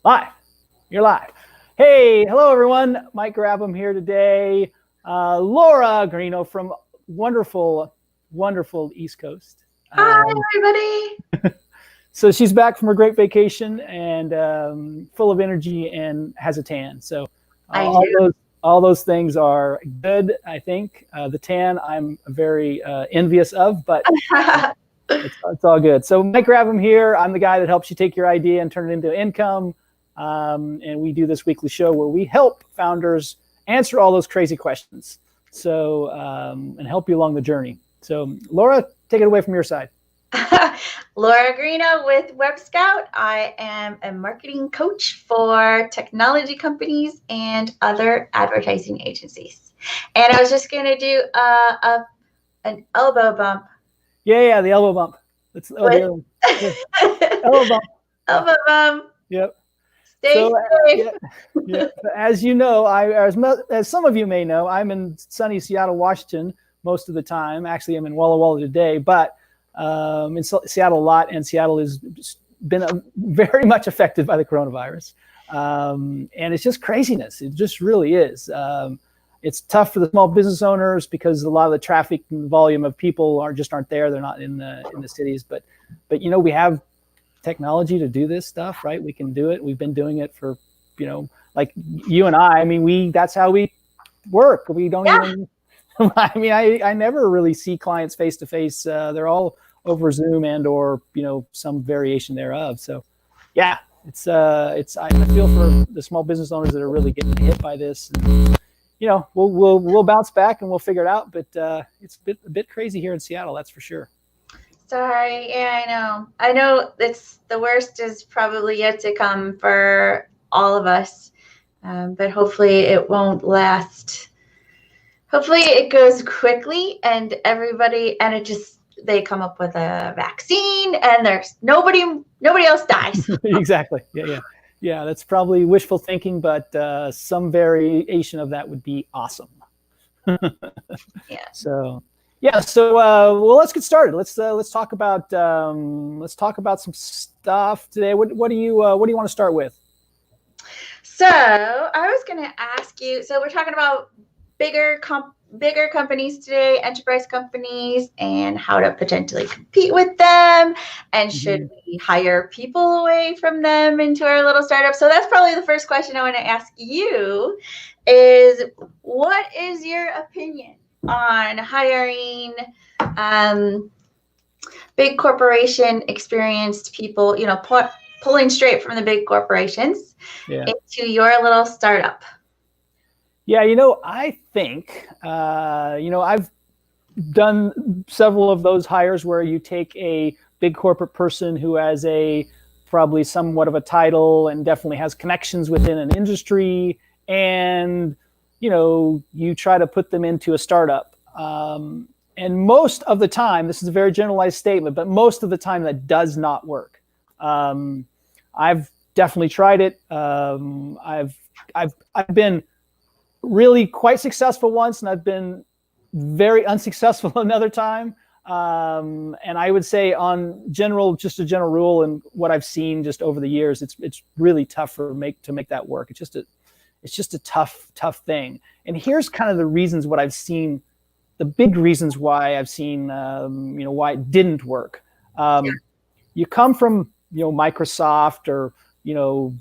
Live. You're live. Hey, hello everyone. Mike Grabham here today. Laura Greeno from wonderful, wonderful East Coast. Hi, everybody. So she's back from her great vacation and full of energy and has a tan. So all those things are good, I think. The tan I'm very envious of, but it's all good. So Mike Grabham here. I'm the guy that helps you take your idea and turn it into income. And we do this weekly show where we help founders answer all those crazy questions. So and help you along the journey. So Laura, take it away from your side. Laura Greeno with Web Scout. I am a marketing coach for technology companies and other advertising agencies. And I was just going to do an elbow bump. Yeah, the elbow bump. That's the other one. Elbow bump. Elbow bump. Yep. Stay safe. Yeah. As you know, as some of you may know, I'm in sunny Seattle, Washington most of the time. Actually, I'm in Walla Walla today, but in Seattle a lot, and Seattle has been very much affected by the coronavirus. And it's just craziness. It just really is. It's tough for the small business owners because a lot of the traffic and volume of people aren't there. They're not in the cities, but you know, we have technology to do this stuff, right? We can do it. We've been doing it for, you know, like you and I mean, that's how we work. We don't even, I mean, I never really see clients face to face. They're all over Zoom and or, you know, some variation thereof. So yeah, I feel for the small business owners that are really getting hit by this. And, you know, we'll bounce back and we'll figure it out. But it's a bit crazy here in Seattle, that's for sure. Sorry. Yeah, I know it's the worst is probably yet to come for all of us. But hopefully it won't last. Hopefully it goes quickly and they come up with a vaccine and there's nobody else dies. Exactly. Yeah. That's probably wishful thinking, but some variation of that would be awesome. Yeah. So well, let's get started. Let's talk about some stuff today. What do you want to start with? So I was going to ask you. So we're talking about bigger companies today, enterprise companies, and how to potentially compete with them. And should we hire people away from them into our little startup? So that's probably the first question I want to ask you is, what is your opinion on hiring big corporation experienced people, you know, pulling straight from the big corporations into your little startup? Yeah, you know, I think, you know, I've done several of those hires where you take a big corporate person who has probably somewhat of a title and definitely has connections within an industry, and, you know, you try to put them into a startup. And most of the time, this is a very generalized statement, but most of the time that does not work. I've definitely tried it. I've been really quite successful once, and I've been very unsuccessful another time. And I would say just a general rule and what I've seen just over the years, it's really tough to make that work. It's just a tough thing. And here's kind of the reasons what I've seen, the big reasons why I've seen, you know, why it didn't work. You come from, you know, Microsoft or, you know,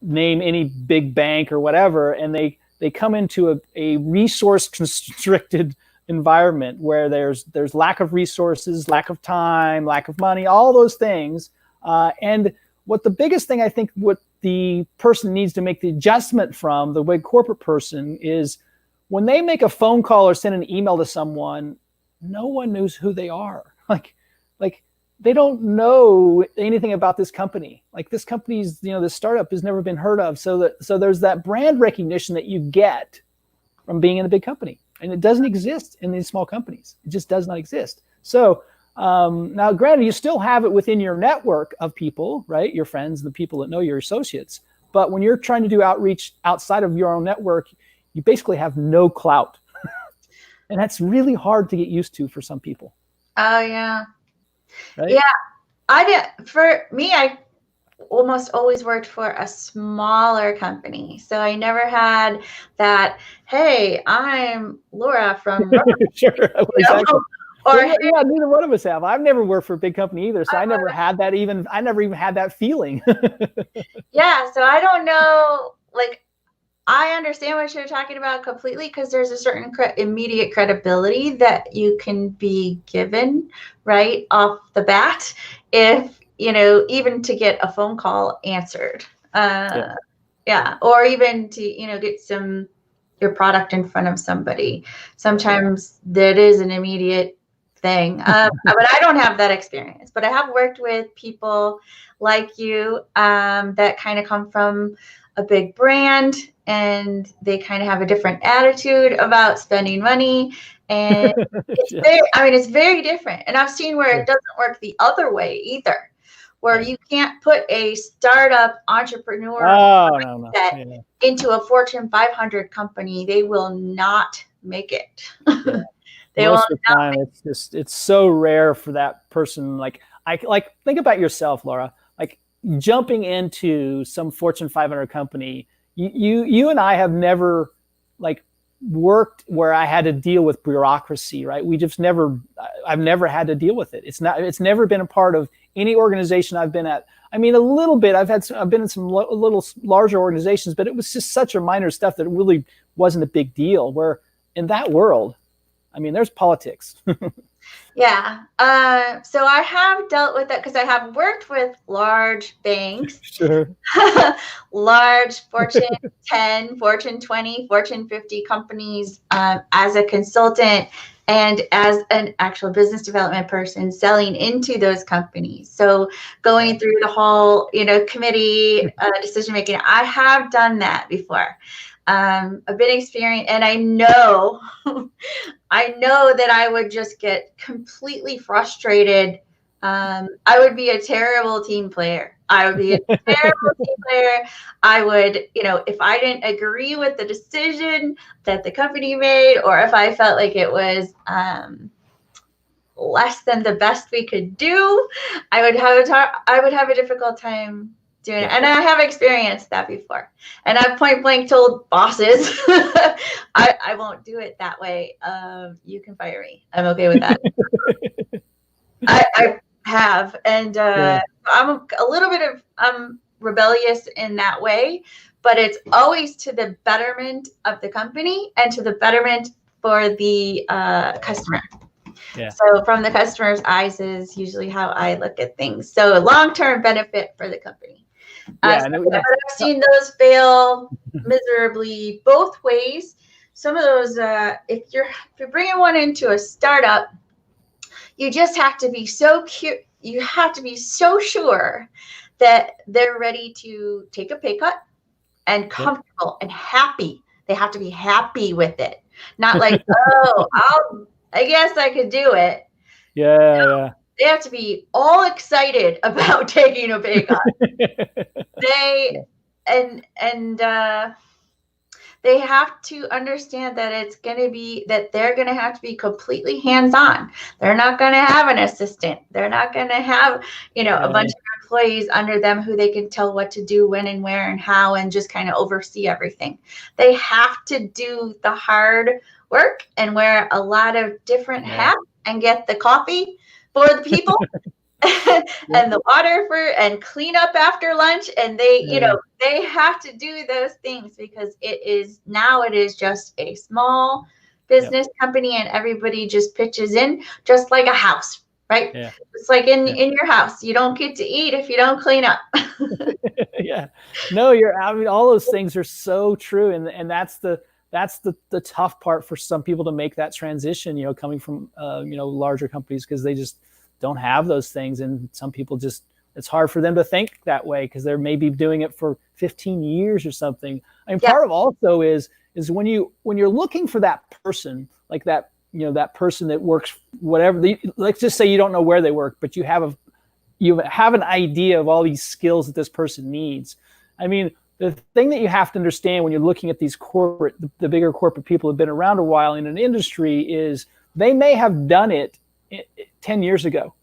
name any big bank or whatever, and they come into a resource constricted environment where there's lack of resources, lack of time, lack of money, all those things. And what the biggest thing I think what the person needs to make the adjustment from the big corporate person is when they make a phone call or send an email to someone, no one knows who they are. Like they don't know anything about this company. Like this company's, you know, this startup has never been heard of. So there's that brand recognition that you get from being in a big company, and it doesn't exist in these small companies. It just does not exist. So now, granted, you still have it within your network of people, right? Your friends, the people that know your associates. But when you're trying to do outreach outside of your own network, you basically have no clout, and that's really hard to get used to for some people. Oh yeah. Right? Yeah. For me, I almost always worked for a smaller company. So I never had that, hey, I'm Laura from Sure, exactly. or Well, yeah, neither one of us have. I've never worked for a big company either, so I never even had that feeling. yeah, so I don't know, like, I understand what you're talking about completely, because there's a certain immediate credibility that you can be given right off the bat, if even to get a phone call answered, Yeah. yeah, or even to get your product in front of somebody. Sometimes that is an immediate thing, but I don't have that experience. But I have worked with people like you, that kind of come from a big brand, and they kind of have a different attitude about spending money, and Yeah. it's very different. And I've seen where it doesn't work the other way either, where you can't put a startup entrepreneur No. Yeah. into a Fortune 500 company. They will not make it. Yeah. They will Most of the time, it's so rare for that person. Like think about yourself, Laura. Like jumping into some Fortune 500 company. You and I have never like worked where I had to deal with bureaucracy, right? We just never. I've never had to deal with it. It's never been a part of any organization I've been at. I mean, a little bit. I've been in some little larger organizations, but it was just such a minor stuff that it really wasn't a big deal. Where in that world, I mean, there's politics. Yeah. So I have dealt with that because I have worked with large banks, Sure. large Fortune 10, Fortune 20, Fortune 50 companies, as a consultant and as an actual business development person selling into those companies. So going through the whole, committee decision making, I have done that before. A bit experienced, and I know that I would just get completely frustrated. I would be a terrible team player. I would be a terrible team player. I would, if I didn't agree with the decision that the company made, or if I felt like it was less than the best we could do, I would have a difficult time doing it. And I have experienced that before. And I've point blank told bosses, I won't do it that way. You can fire me. I'm okay with that. I have. And I'm a little bit of rebellious in that way, but it's always to the betterment of the company and to the betterment for the customer. Yeah. So from the customer's eyes is usually how I look at things. So long-term benefit for the company. But I've seen those fail miserably both ways. Some of those, if you're bringing one into a startup, you just have to be so cute. You have to be so sure that they're ready to take a pay cut and comfortable and happy. They have to be happy with it. Not like, I guess I could do it. Yeah. They have to be all excited about taking a pay cut. They have to understand that they're going to have to be completely hands-on. They're not going to have an assistant. They're not going to have, a bunch of employees under them who they can tell what to do, when and where and how, and just kind of oversee everything. They have to do the hard work and wear a lot of different hats and get the coffee for the people and the water and clean up after lunch. And they have to do those things because it is just a small business company, and everybody just pitches in just like a house, right? Yeah. It's like in your house, you don't get to eat if you don't clean up. Yeah. No, all those things are so true. And that's the tough part for some people to make that transition, coming from, larger companies, because they just don't have those things. And some people it's hard for them to think that way because they're maybe doing it for 15 years or something. I mean, part of also is when you're looking for that person, like that, that person that works, whatever, let's just say you don't know where they work, but you have an idea of all these skills that this person needs. I mean, the thing that you have to understand when you're looking at these the bigger corporate people who've been around a while in an industry is they may have done it 10 years ago.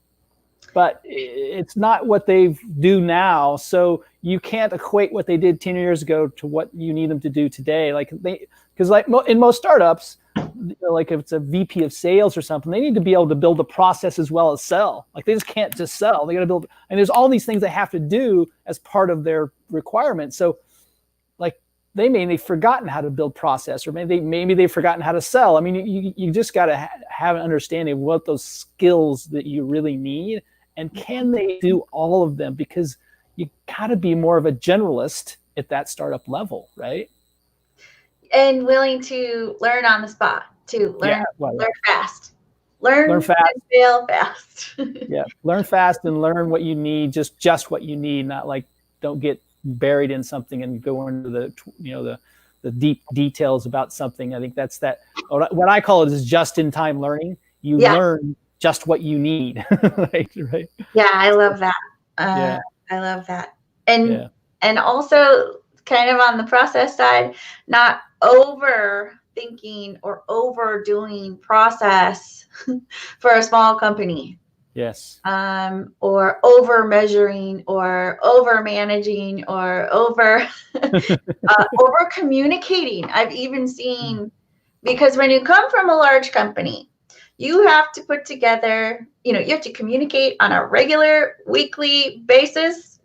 but it's not what they do now. So you can't equate what they did 10 years ago to what you need them to do today. Because in most startups, like if it's a VP of sales or something, they need to be able to build a process as well as sell. Like they just can't just sell. They got to build, and there's all these things they have to do as part of their requirements. So like they've forgotten how to build process, or maybe they've forgotten how to sell. I mean, you just got to have an understanding of what those skills that you really need, and can they do all of them? Because you got to be more of a generalist at that startup level, right? And willing to learn on the spot, to learn fast. Learn fast and fail fast. Yeah, learn fast and learn what you need, just what you need, not like don't get buried in something and go into the deep details about something. I think that's what I call it is just-in-time learning. You learn just what you need. right? Yeah, I love that. I love that. And also kind of on the process side, not overthinking or overdoing process for a small company. Yes. Or over measuring or over managing or over over communicating. I've even seen, because when you come from a large company, you have to put together, you have to communicate on a regular weekly basis,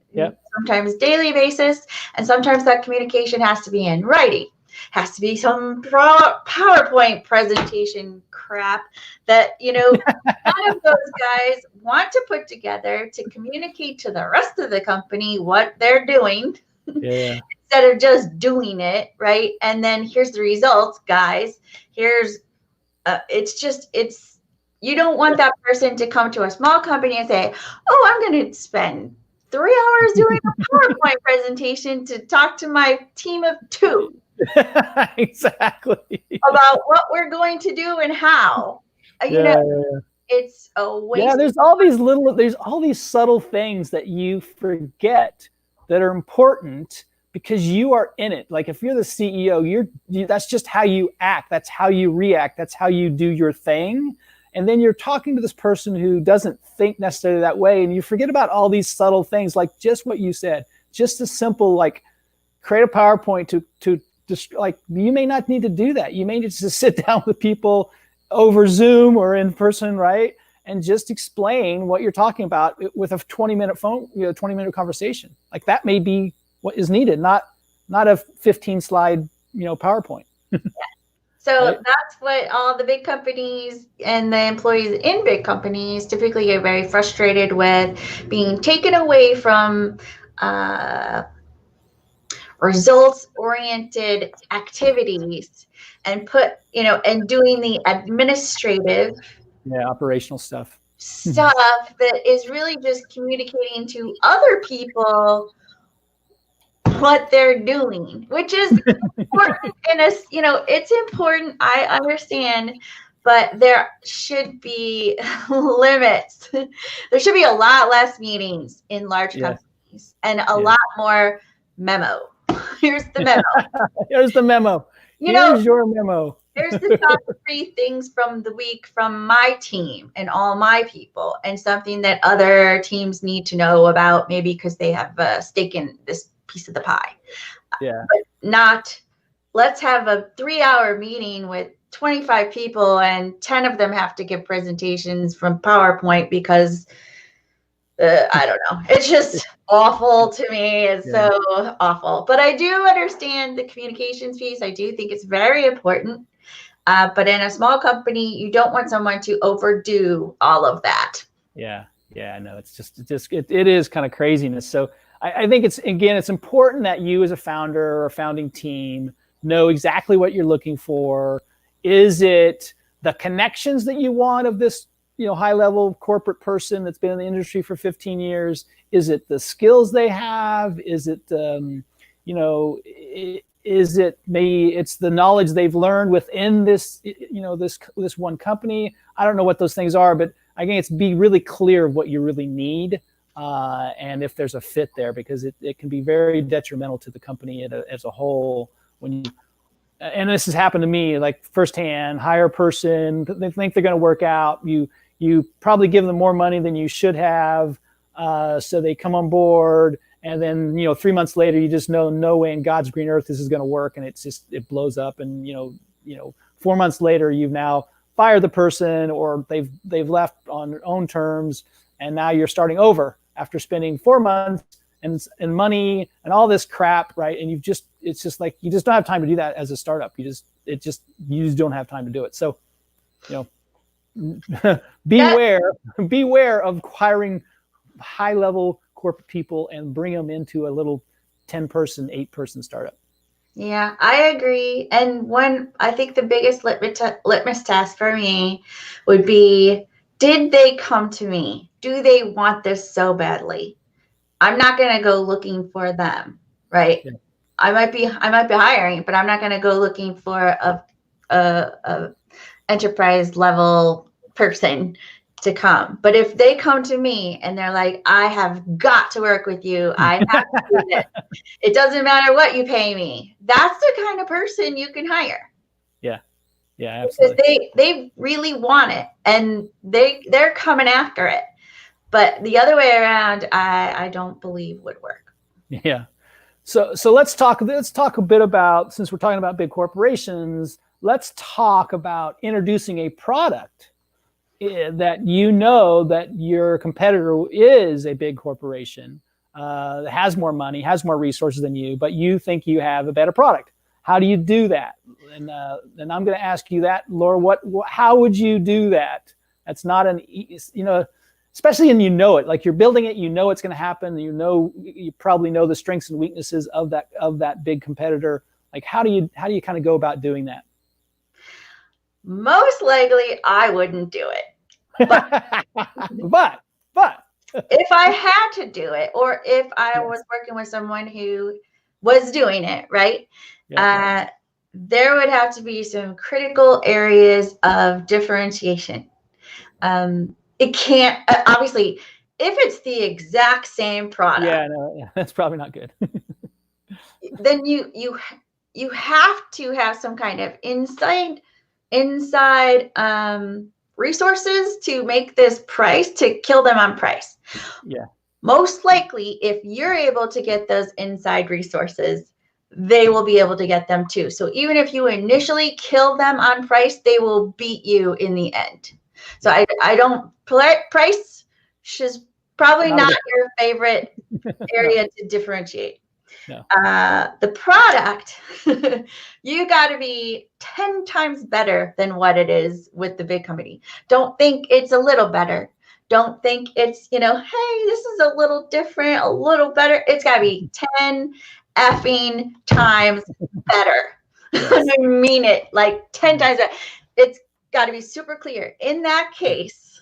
sometimes daily basis, and sometimes that communication has to be in writing. Has to be some PowerPoint presentation crap that, none of those guys want to put together to communicate to the rest of the company what they're doing instead of just doing it, right? And then here's the results, guys. You don't want that person to come to a small company and say, oh, I'm going to spend 3 hours doing a PowerPoint presentation to talk to my team of 2. Exactly. About what we're going to do and how. It's a waste. Yeah, there's all these subtle things that you forget that are important because you are in it. Like if you're the CEO, that's just how you act. That's how you react. That's how you do your thing. And then you're talking to this person who doesn't think necessarily that way, and you forget about all these subtle things, like just what you said, just a simple like create a PowerPoint to just like, you may not need to do that. You may just sit down with people over Zoom or in person, right? And just explain what you're talking about with a 20-minute conversation. Like that may be what is needed, not a 15 slide, PowerPoint. So right? That's what all the big companies and the employees in big companies typically get very frustrated with, being taken away from results-oriented activities and and doing the administrative operational stuff that is really just communicating to other people what they're doing, which is important. It's important. I understand, but there should be limits. There should be a lot less meetings in large companies and a lot more memo. Here's the memo. Here's the memo. Here's your memo. Here's the top 3 things from the week from my team and all my people, and something that other teams need to know about, maybe because they have a stake in this piece of the pie. Yeah. But not, let's have a 3-hour meeting with 25 people and 10 of them have to give presentations from PowerPoint because I don't know. It's just awful to me. It's so awful. But I do understand the communications piece. I do think it's very important. But in a small company, you don't want someone to overdo all of that. Yeah. I know. It is kind of craziness. So I think it's important that you as a founder or founding team know exactly what you're looking for. Is it the connections that you want of this, high level corporate person that's been in the industry for 15 years? Is it the skills they have? Is it, is it maybe it's the knowledge they've learned within this, this one company? I don't know what those things are, but I think it's be really clear of what you really need. And if there's a fit there, because it can be very detrimental to the company as a whole and this has happened to me, like firsthand. Hire a person, they think they're going to work out. You you probably give them more money than you should have. So they come on board, and then 3 months later, you just know no way in God's green earth this is going to work, and it blows up. And 4 months later, you've now fired the person, or they've left on their own terms, and now you're starting over after spending 4 months and money and all this crap, right? And it's just like you just don't have time to do that as a startup. You just don't have time to do it. So, beware of hiring high-level corporate people and bring them into a little 10-person, 8-person startup. Yeah, I agree. And I think the biggest litmus test for me would be, did they come to me? Do they want this so badly? I'm not going to go looking for them, right? Yeah. I might be hiring, but I'm not going to go looking for a enterprise level person to come. But if they come to me and they're like, I have got to work with you, I have to do this. It doesn't matter what you pay me. That's the kind of person you can hire. Yeah. Yeah, absolutely. Because they really want it, and they're coming after it. But the other way around, I don't believe would work. Yeah. So let's talk a bit about, since we're talking about big corporations, let's talk about introducing a product that that your competitor is a big corporation, that has more money, has more resources than you, but you think you have a better product. How do you do that? And I'm going to ask you that, Laura. How would you do that? That's not especially when it, like you're building it, it's going to happen. You probably know the strengths and weaknesses of that big competitor. Like how do you kind of go about doing that? Most likely, I wouldn't do it. But if I had to do it, or if I was working with someone who was doing it, right? Yeah. There would have to be some critical areas of differentiation. It can't, obviously, if it's the exact same product. Yeah, that's probably not good. Then you have to have some kind of inside resources to make this price, to kill them on price. Yeah. Most likely, if you're able to get those inside resources, they will be able to get them too. So even if you initially kill them on price, they will beat you in the end. So I don't, price is probably not your favorite area to differentiate. No. The product, you got to be 10 times better than what it is with the big company. Don't think it's a little better. Don't think it's, hey, this is a little different, a little better. It's got to be 10 effing times better. Yes. I mean it, like 10 times better. It's got to be super clear. In that case,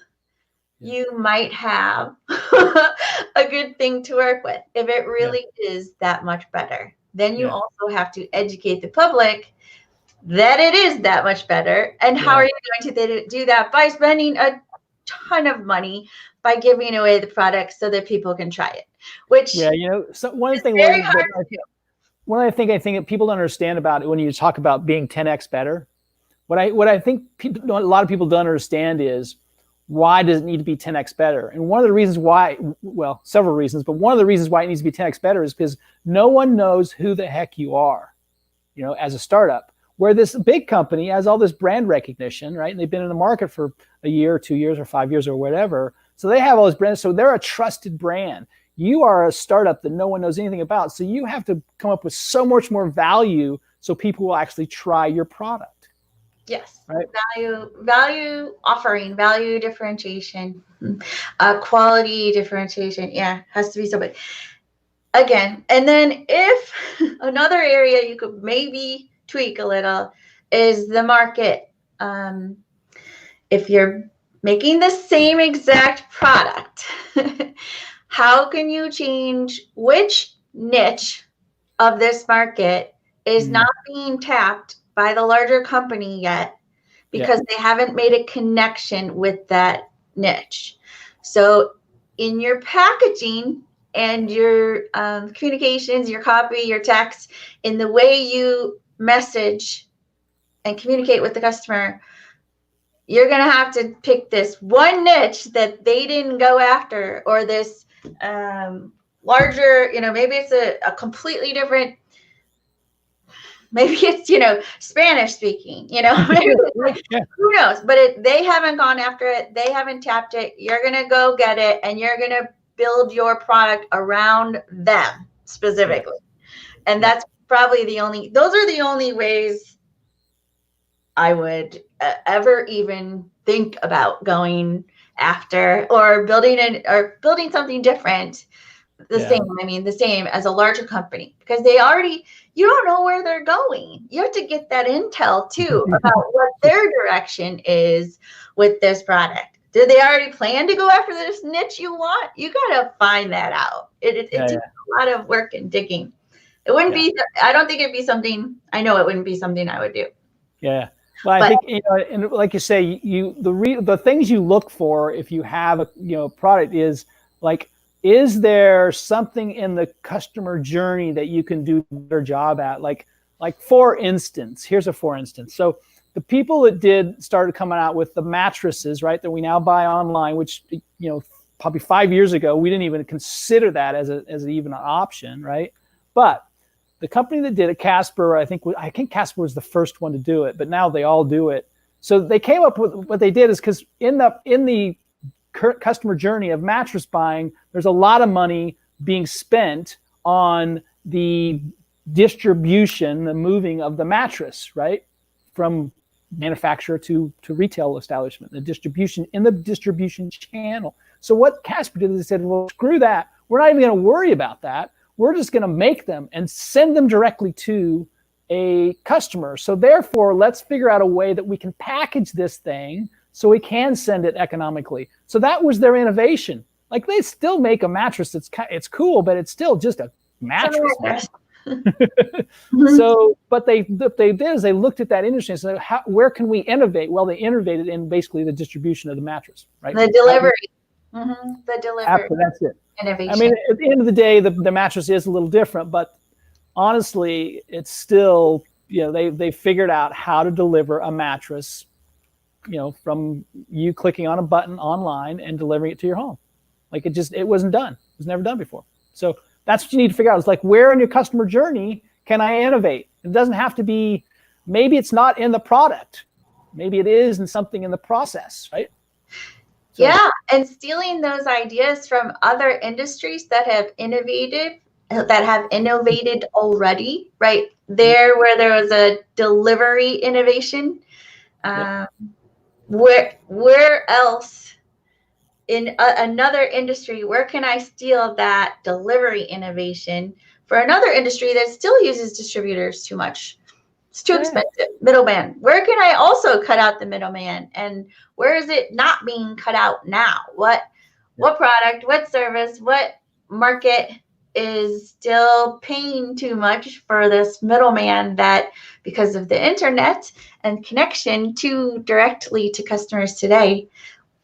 you might have a good thing to work with if it really is that much better. Then you also have to educate the public that it is that much better. And how are you going to do that? By spending a ton of money by giving away the product so that people can try it. Which so one thing very hard to do. One I think that people don't understand about it when you talk about being 10x better. What I think a lot of people don't understand is, why does it need to be 10x better? And one of the reasons why, well, several reasons, but one of the reasons why it needs to be 10x better is because no one knows who the heck you are, as a startup. Where this big company has all this brand recognition, right? And they've been in the market for a year, or 2 years, or 5 years, or whatever. So they have all this brand. So they're a trusted brand. You are a startup that no one knows anything about. So you have to come up with so much more value so people will actually try your product. Yes, right? Value offering, value differentiation, quality differentiation. Yeah, has to be so big. Again, and then if another area you could maybe tweak a little is the market. If you're making the same exact product, how can you change which niche of this market is not being tapped by the larger company yet, because they haven't made a connection with that niche? So in your packaging and your communications, your copy, your text, in the way you message and communicate with the customer, you're going to have to pick this one niche that they didn't go after, or this larger, maybe it's a completely different, maybe it's, Spanish speaking, maybe who knows, but they haven't gone after it. They haven't tapped it. You're going to go get it, and you're going to build your product around them specifically. Yeah. And that's probably those are the only ways I would ever even think about going after or building something different. The same as a larger company, because you don't know where they're going. You have to get that intel too about what their direction is with this product. Do they already plan to go after this niche you want? You got to find that out. It takes a lot of work and digging. It wouldn't be, I don't think it'd be something, I know it wouldn't be something I would do. Yeah. Well, I think, and like you say, the things you look for if you have a product is like, is there something in the customer journey that you can do a better job at? Like for instance, here's a for instance. So the people that started coming out with the mattresses, right, that we now buy online, which, probably 5 years ago, we didn't even consider that as even an option, right? But the company that did it, Casper, I think Casper was the first one to do it, but now they all do it. So they came up with what they did is because in the customer journey of mattress buying, there's a lot of money being spent on the distribution, the moving of the mattress, right, from manufacturer to retail establishment, the distribution in the distribution channel. So what Casper did is they said, well, screw that. We're not even going to worry about that. We're just going to make them and send them directly to a customer. So therefore, let's figure out a way that we can package this thing so we can send it economically. So that was their innovation. Like they still make a mattress it's cool, but it's still just a mattress. So, what they did is they looked at that industry and said, where can we innovate? Well, they innovated in basically the distribution of the mattress, right? The delivery. The delivery. That's it. Innovation. I mean, at the end of the day, the mattress is a little different, but honestly, it's still, they figured out how to deliver a mattress, from you clicking on a button online and delivering it to your home. Like it wasn't done. It was never done before. So that's what you need to figure out. It's like, where in your customer journey can I innovate? It doesn't have to be, maybe it's not in the product. Maybe it is in something in the process, right? So, yeah, and stealing those ideas from other industries that have innovated already, right? Where there was a delivery innovation. Where else in another industry, where can I steal that delivery innovation for another industry that still uses distributors too much? It's too expensive. Middleman. Where can I also cut out the middleman? And where is it not being cut out now? What product, what service, what market is still paying too much for this middleman that, because of the internet and connection directly to customers today,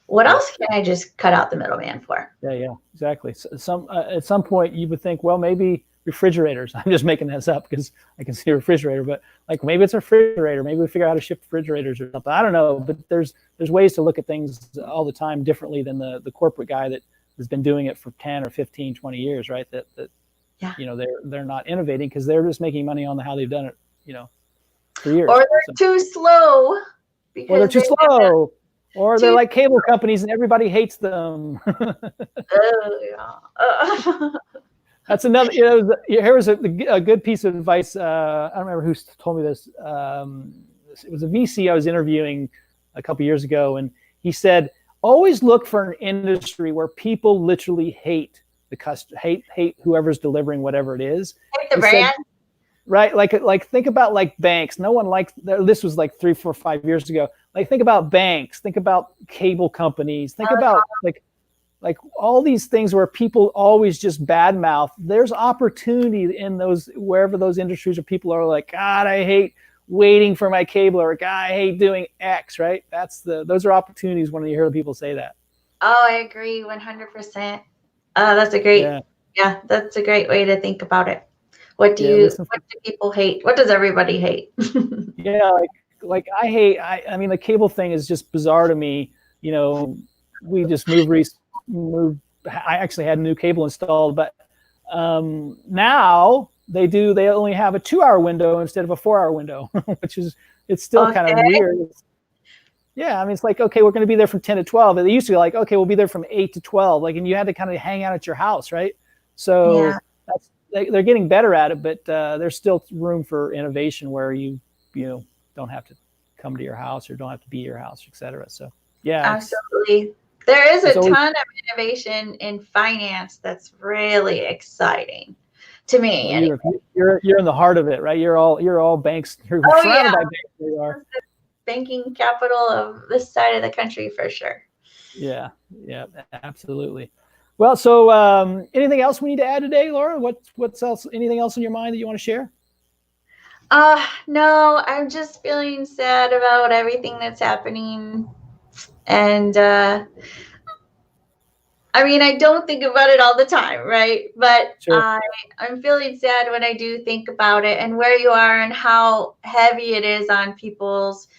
what else can I just cut out the middleman for? Yeah, exactly. So at some point you would think, well, maybe refrigerators. I'm just making this up because I can see a refrigerator, but like maybe it's a refrigerator. Maybe we figure out how to ship refrigerators or something. I don't know, but there's ways to look at things all the time differently than the corporate guy that has been doing it for 10 or 15, 20 years, right? That they're not innovating because they're just making money on how they've done it, for years. Or they're too slow. Or they're too slow. Or they're like cable companies and everybody hates them. That's another, here was a good piece of advice. I don't remember who told me this. It was a VC I was interviewing a couple years ago. And he said, always look for an industry where people literally hate the customer, hate whoever's delivering whatever it is. Hate the brand. Said, right. Like think about like banks. No one likes, this was like 3, 4, 5 years ago. Like think about banks, think about cable companies, think about like all these things where people always just badmouth. There's opportunity in those, wherever those industries or people are like, God, I hate waiting for my cable, or God, I hate doing X, right? Those are opportunities when you hear people say that. Oh, I agree 100%. That's a great, that's a great way to think about it. What do people hate? What does everybody hate? like I mean, the cable thing is just bizarre to me. We just moved. I actually had a new cable installed, but now they only have a 2-hour window instead of a 4-hour window, which is, it's still kind of weird. Yeah, I mean, it's like, okay, we're going to be there from 10 to 12. They used to be like, okay, we'll be there from 8 to 12. Like, and you had to kind of hang out at your house, right? So they're getting better at it, but there's still room for innovation where you don't have to come to your house or don't have to be at your house, et cetera. So yeah, absolutely. There is a ton of innovation in finance that's really exciting to me. Well, you're in the heart of it, right? You're all banks. You're surrounded by banks. You are. Banking capital of this side of the country for sure. Yeah, absolutely. Well, so anything else we need to add today, Laura? What's else? Anything else in your mind that you want to share? No, I'm just feeling sad about everything that's happening, and I mean, I don't think about it all the time, right? But sure. I'm feeling sad when I do think about it and where you are and how heavy it is on people's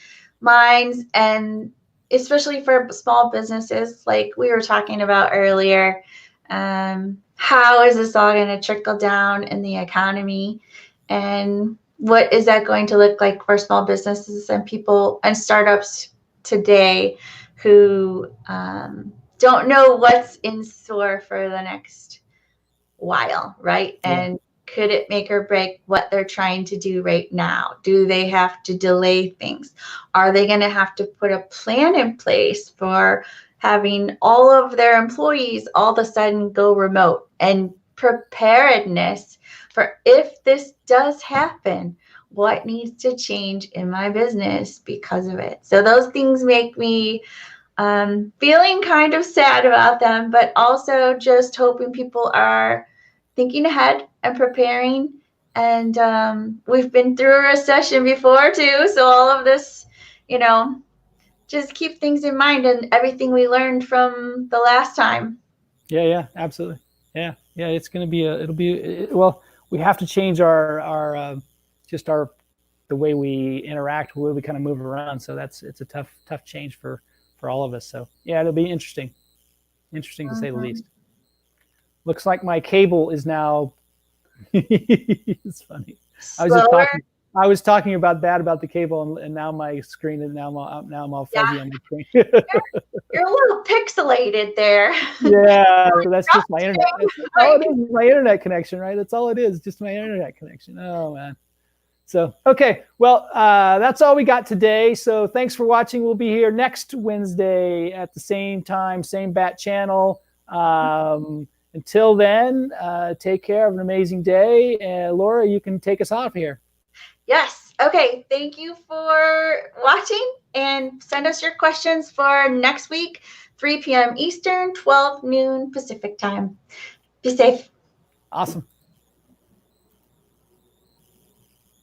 minds, and especially for small businesses like we were talking about earlier. How is this all going to trickle down in the economy, and what is that going to look like for small businesses and people and startups today who don't know what's in store for the next while, right? Yeah. And could it make or break what they're trying to do right now? Do they have to delay things? Are they going to have to put a plan in place for having all of their employees all of a sudden go remote, and preparedness for if this does happen, what needs to change in my business because of it? So those things make me feeling kind of sad about them, but also just hoping people are thinking ahead and preparing. And we've been through a recession before too, so all of this, just keep things in mind and everything we learned from the last time. Yeah, absolutely. Yeah, it's going to be well, we have to change our the way we interact, the way we kind of move around. So it's a tough change for all of us. So yeah, it'll be interesting to say the least. Looks like my cable is now it's funny. I was talking about the cable, and now my screen is now I'm all fuzzy on my screen. You're a little pixelated there. Yeah, so that's just my internet. All it is my internet connection, right? That's all it is, just my internet connection. Oh man. So, okay, well, that's all we got today. So thanks for watching. We'll be here next Wednesday at the same time, same bat channel. Until then, take care. Have an amazing day. Laura, you can take us off here. Yes. Okay. Thank you for watching, and send us your questions for next week, 3 p.m. Eastern, 12 noon Pacific time. Be safe. Awesome.